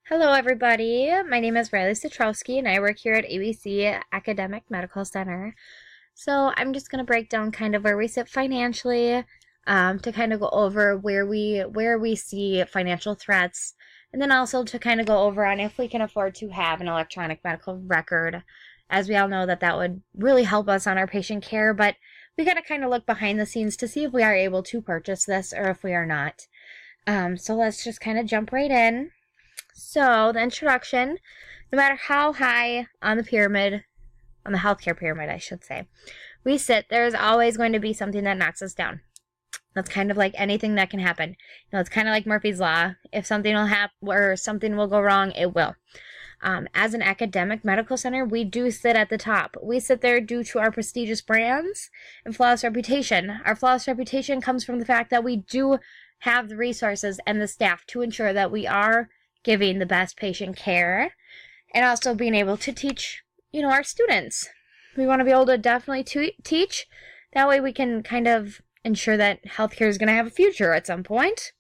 Hello, everybody. My name is Riley Satrowski, and I work here at ABC Academic Medical Center. So I'm just going to break down kind of where we sit financially, to kind of go over where we see financial threats, and then also to kind of go over on if we can afford to have an electronic medical record, as we all know that would really help us on our patient care. But we got to kind of look behind the scenes to see if we are able to purchase this or if we are not. So let's just kind of jump right in. So, the introduction, no matter how high on the pyramid, on the healthcare pyramid, I should say, we sit, there's always going to be something that knocks us down. That's kind of like anything that can happen. It's kind of like Murphy's Law. If something will happen or something will go wrong, it will. As an academic medical center, we do sit at the top. We sit there due to our prestigious brands and flawless reputation. Our flawless reputation comes from the fact that we do have the resources and the staff to ensure that we are giving the best patient care, and also being able to teach, our students. We want to be able to definitely teach. That way we can kind of ensure that healthcare is going to have a future at some point.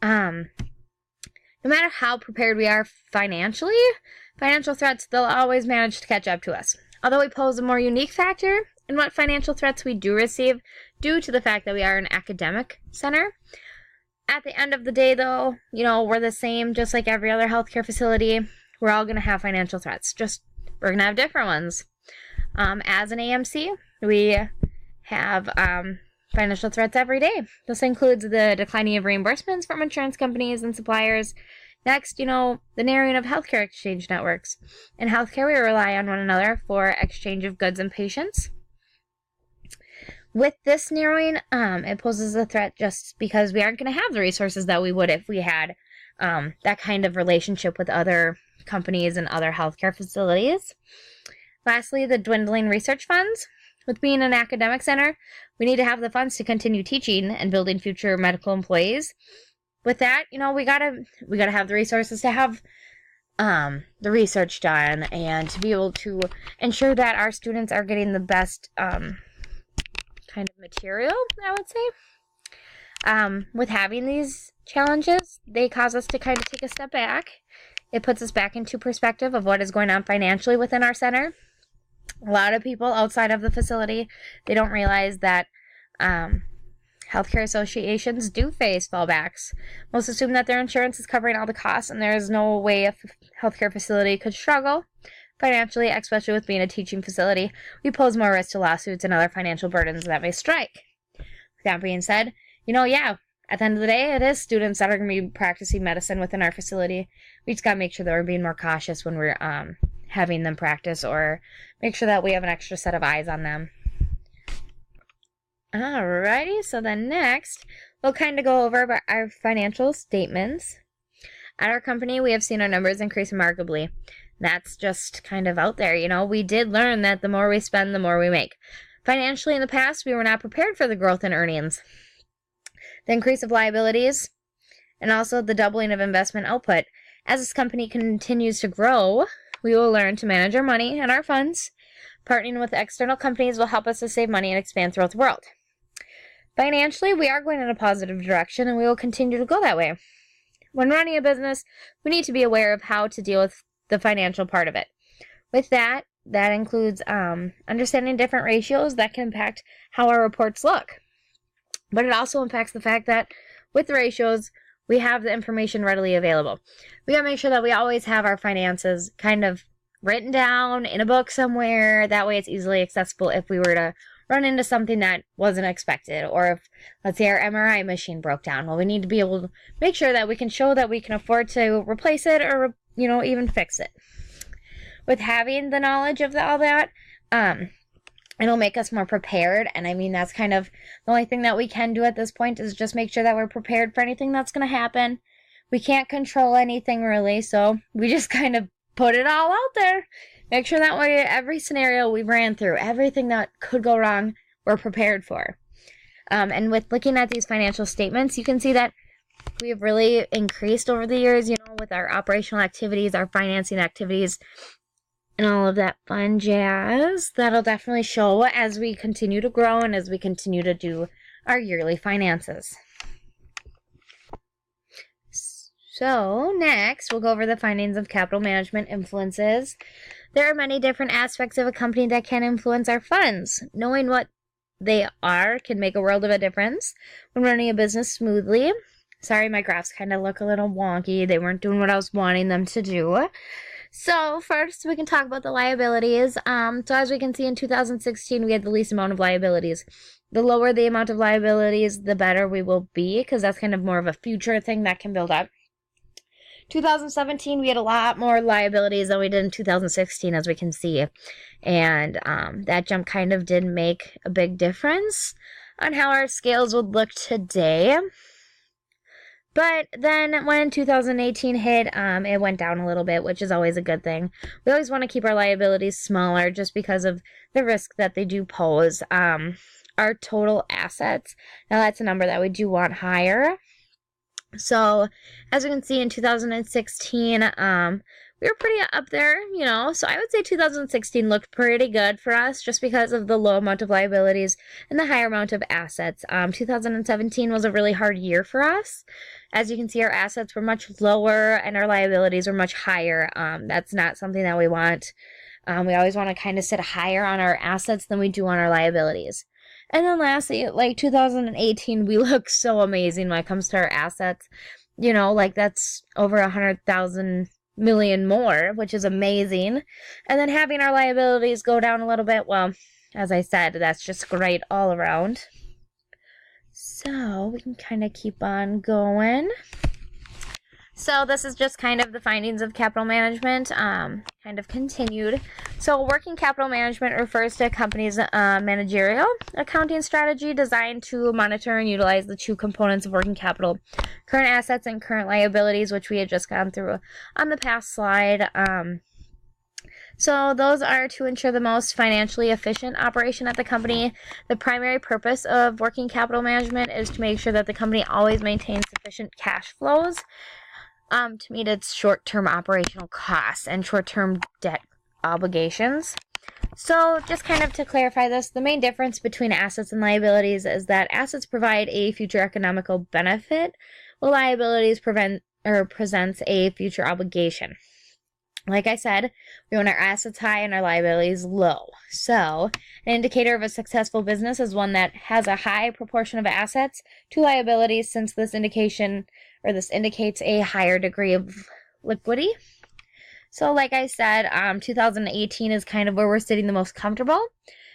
No matter how prepared we are financially, financial threats, they'll always manage to catch up to us. Although we pose a more unique factor in what financial threats we do receive due to the fact that we are an academic center. At the end of the day, though, we're the same, just like every other healthcare facility. We're all going to have financial threats. Just, we're going to have different ones. As an AMC, we have financial threats every day. This includes the declining of reimbursements from insurance companies and suppliers. Next, the narrowing of healthcare exchange networks. In healthcare, we rely on one another for exchange of goods and patients. With this narrowing, it poses a threat just because we aren't going to have the resources that we would if we had that kind of relationship with other companies and other healthcare facilities. Lastly, the dwindling research funds. With being an academic center, we need to have the funds to continue teaching and building future medical employees. With that, we gotta have the resources to have the research done and to be able to ensure that our students are getting the best kind of material, I would say. With having these challenges, they cause us to kind of take a step back. It puts us back into perspective of what is going on financially within our center. A lot of people outside of the facility, they don't realize that healthcare associations do face fallbacks. Most assume that their insurance is covering all the costs, and there is no way a healthcare facility could struggle financially, especially with being a teaching facility. We pose more risk to lawsuits and other financial burdens that may strike. That being said, at the end of the day, it is students that are going to be practicing medicine within our facility. We just got to make sure that we're being more cautious when we're having them practice, or make sure that we have an extra set of eyes on them. Alrighty, so then next, we'll kind of go over our financial statements. At our company, we have seen our numbers increase remarkably. That's just kind of out there. We did learn that the more we spend, the more we make. Financially, in the past, we were not prepared for the growth in earnings, the increase of liabilities, and also the doubling of investment output. As this company continues to grow, we will learn to manage our money and our funds. Partnering with external companies will help us to save money and expand throughout the world. Financially, we are going in a positive direction, and we will continue to go that way. When running a business, we need to be aware of how to deal with the financial part of it. With that includes understanding different ratios that can impact how our reports look. But it also impacts the fact that with the ratios, we have the information readily available. We gotta make sure that we always have our finances kind of written down in a book somewhere. That way it's easily accessible if we were to run into something that wasn't expected, or if, let's say, our MRI machine broke down. Well, we need to be able to make sure that we can show that we can afford to replace it, or even fix it. With having the knowledge of all that, it'll make us more prepared. And that's kind of the only thing that we can do at this point, is just make sure that we're prepared for anything that's going to happen. We can't control anything really, so we just kind of put it all out there. Make sure that way every scenario we ran through, everything that could go wrong, we're prepared for. And with looking at these financial statements, you can see that we have really increased over the years, with our operational activities, our financing activities, and all of that fun jazz. That'll definitely show as we continue to grow and as we continue to do our yearly finances. So next, we'll go over the findings of capital management influences. There are many different aspects of a company that can influence our funds. Knowing what they are can make a world of a difference when running a business smoothly. Sorry, my graphs kind of look a little wonky. They weren't doing what I was wanting them to do. So first, we can talk about the liabilities. So as we can see in 2016, we had the least amount of liabilities. The lower the amount of liabilities, the better we will be, because that's kind of more of a future thing that can build up. 2017, we had a lot more liabilities than we did in 2016, as we can see. And that jump kind of did make a big difference on how our scales would look today. But then when 2018 hit, it went down a little bit, which is always a good thing. We always want to keep our liabilities smaller just because of the risk that they do pose. Our total assets, now that's a number that we do want higher. So, as you can see in 2016, we were pretty up there, so I would say 2016 looked pretty good for us just because of the low amount of liabilities and the higher amount of assets. 2017 was a really hard year for us. As you can see, our assets were much lower and our liabilities were much higher. That's not something that we want. We always want to kind of sit higher on our assets than we do on our liabilities. And then lastly, like 2018, we look so amazing when it comes to our assets. That's over 100,000 million more, which is amazing. And then having our liabilities go down a little bit, well, as I said, that's just great all around. So we can kind of keep on going. So this is just kind of the findings of capital management, kind of continued. So working capital management refers to a company's managerial accounting strategy designed to monitor and utilize the two components of working capital, current assets and current liabilities, which we had just gone through on the past slide. So those are to ensure the most financially efficient operation at the company. The primary purpose of working capital management is to make sure that the company always maintains sufficient cash flows to meet its short-term operational costs and short-term debt obligations. So just kind of to clarify this, the main difference between assets and liabilities is that assets provide a future economical benefit, while liabilities presents a future obligation. Like I said, we want our assets high and our liabilities low. So, an indicator of a successful business is one that has a high proportion of assets to liabilities, since this indicates a higher degree of liquidity. So, like I said, 2018 is kind of where we're sitting the most comfortable,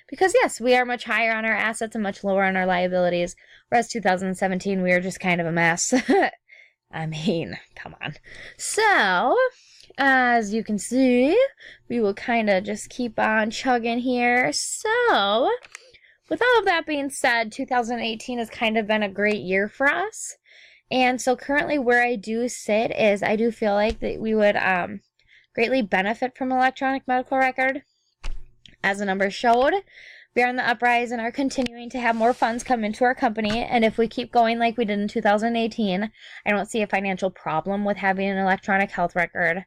because yes, we are much higher on our assets and much lower on our liabilities, whereas 2017 we are just kind of a mess. I mean, come on. So, as you can see, we will kind of just keep on chugging here. So, with all of that being said, 2018 has kind of been a great year for us. And so currently where I do sit is I do feel like that we would greatly benefit from electronic medical record. As the numbers showed, we are on the uprise and are continuing to have more funds come into our company. And if we keep going like we did in 2018, I don't see a financial problem with having an electronic health record.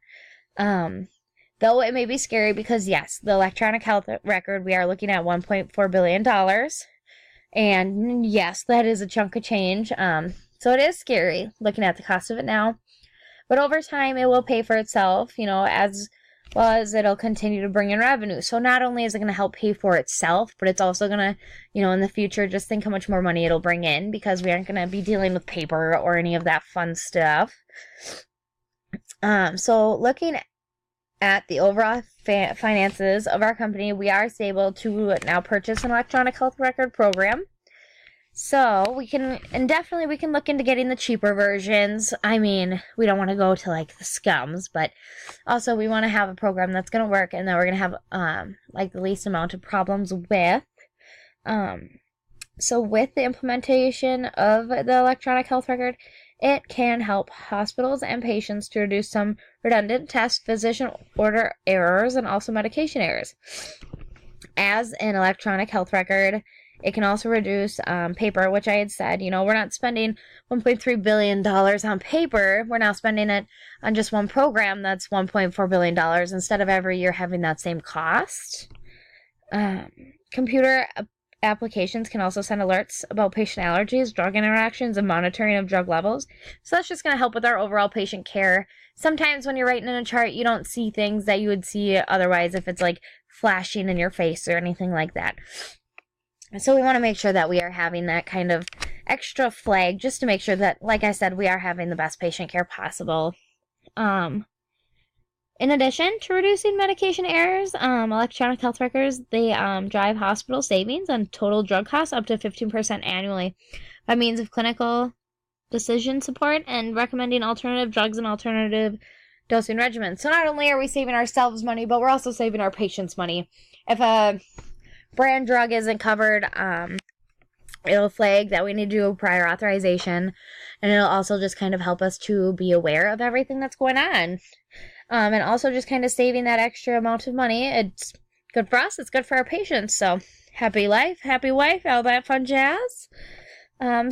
Though it may be scary because, yes, the electronic health record, we are looking at $1.4 billion. And yes, that is a chunk of change. So it is scary looking at the cost of it now. But over time, it will pay for itself, as well as it'll continue to bring in revenue. So not only is it going to help pay for itself, but it's also going to, in the future, just think how much more money it'll bring in, because we aren't going to be dealing with paper or any of that fun stuff. So looking at the overall finances of our company, we are able to now purchase an electronic health record program. So we can look into getting the cheaper versions. I mean, we don't want to go to like the scums, but also we want to have a program that's going to work and that we're going to have the least amount of problems with. So with the implementation of the electronic health record, it can help hospitals and patients to reduce some redundant tests, physician order errors, and also medication errors. As an electronic health record, it can also reduce paper, which I had said, we're not spending $1.3 billion on paper. We're now spending it on just one program that's $1.4 billion instead of every year having that same cost. Computer applications can also send alerts about patient allergies, drug interactions, and monitoring of drug levels. So that's just going to help with our overall patient care. Sometimes when you're writing in a chart, you don't see things that you would see otherwise if it's like flashing in your face or anything like that. So we want to make sure that we are having that kind of extra flag just to make sure that, like I said, we are having the best patient care possible. In addition to reducing medication errors, electronic health records, they drive hospital savings on total drug costs up to 15% annually by means of clinical decision support and recommending alternative drugs and alternative dosing regimens. So not only are we saving ourselves money, but we're also saving our patients money. If a brand drug isn't covered, it'll flag that we need to do a prior authorization, and it'll also just kind of help us to be aware of everything that's going on. And also just kind of saving that extra amount of money. It's good for us. It's good for our patients. So happy life, happy wife, all that fun jazz. And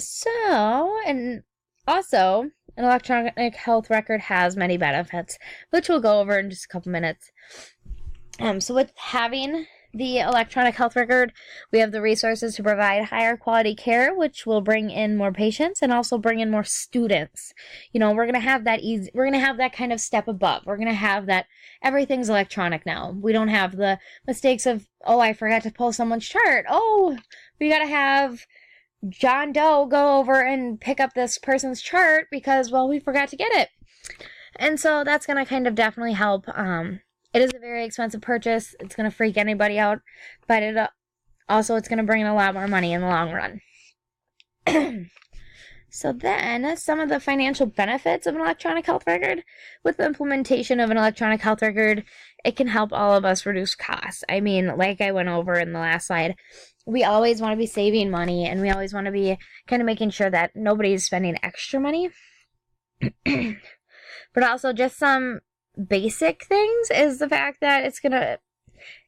also, an electronic health record has many benefits, which we'll go over in just a couple minutes. So with having the electronic health record, we have the resources to provide higher quality care, which will bring in more patients and also bring in more students. You know, we're going to have that we're going to have that kind of step above. We're going to have that everything's electronic now. We don't have the mistakes of, oh, I forgot to pull someone's chart. Oh, we got to have John Doe go over and pick up this person's chart because, well, we forgot to get it. And so that's going to kind of definitely help. It is a very expensive purchase. It's going to freak anybody out, but it's going to bring in a lot more money in the long run. So then, some of the financial benefits of an electronic health record. With the implementation of an electronic health record, it can help all of us reduce costs. I mean, like I went over in the last slide, we always want to be saving money, and we always want to be kind of making sure that nobody's spending extra money. But also just some basic things is the fact that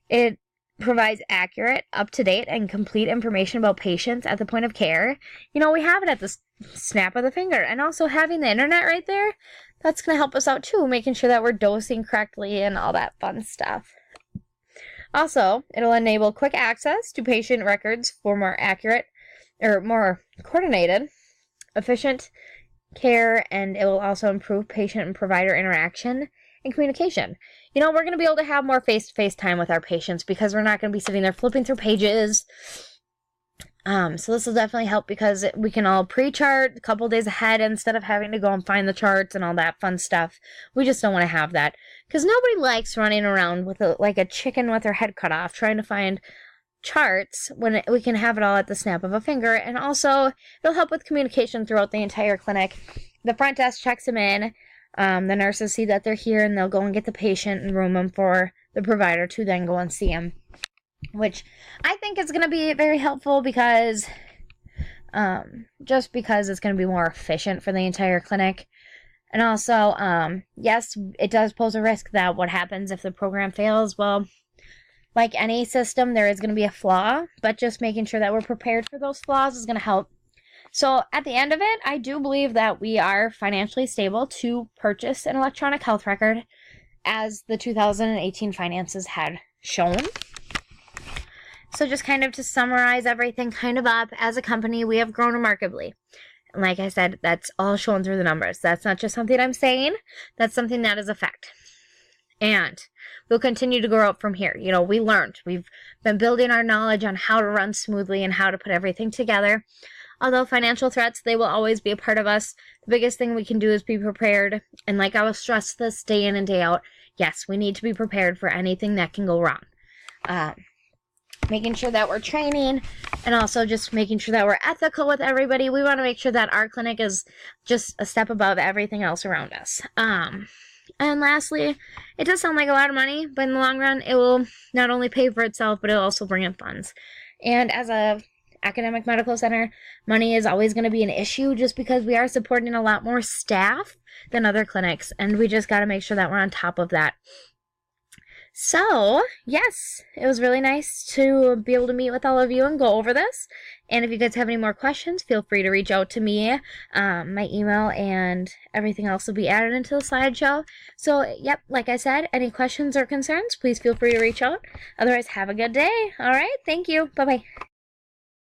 it provides accurate, up-to-date, and complete information about patients at the point of care. You know, we have it at the snap of the finger. And also having the internet right there, that's going to help us out too, making sure that we're dosing correctly and all that fun stuff. Also, it'll enable quick access to patient records for more accurate or more coordinated, efficient care, and it will also improve patient and provider interaction and communication. You know, we're going to be able to have more face-to-face time with our patients because we're not going to be sitting there flipping through pages. So this will definitely help because we can all pre-chart a couple days ahead instead of having to go and find the charts and all that fun stuff. We just don't want to have that because nobody likes running around with like a chicken with their head cut off trying to find charts when we can have it all at the snap of a finger. And also, it'll help with communication throughout the entire clinic. The front desk checks them in. The nurses see that they're here, and they'll go and get the patient and room them for the provider to then go and see him, which I think is going to be very helpful because just because it's going to be more efficient for the entire clinic. And also, yes, it does pose a risk that what happens if the program fails. Well, like any system, there is going to be a flaw, but just making sure that we're prepared for those flaws is going to help. So at the end of it, I do believe that we are financially stable to purchase an electronic health record as the 2018 finances had shown. So just kind of to summarize everything kind of up, as a company, we have grown remarkably. And like I said, that's all shown through the numbers. That's not just something I'm saying. That's something that is a fact. And we'll continue to grow up from here. You know, we've been building our knowledge on how to run smoothly and how to put everything together. Although financial threats, they will always be a part of us. The biggest thing we can do is be prepared. And like I will stress this day in and day out, yes, we need to be prepared for anything that can go wrong. Making sure that we're training and also just making sure that we're ethical with everybody. We want to make sure that our clinic is just a step above everything else around us. And lastly, it does sound like a lot of money, but in the long run, it will not only pay for itself, but it'll also bring in funds. And as a academic medical center, money is always going to be an issue just because we are supporting a lot more staff than other clinics, and we just got to make sure that we're on top of that. So, yes, it was really nice to be able to meet with all of you and go over this. And if you guys have any more questions, feel free to reach out to me. My email and everything else will be added into the slideshow. So, yep, like I said, any questions or concerns, please feel free to reach out. Otherwise, have a good day. All right, thank you. Bye-bye.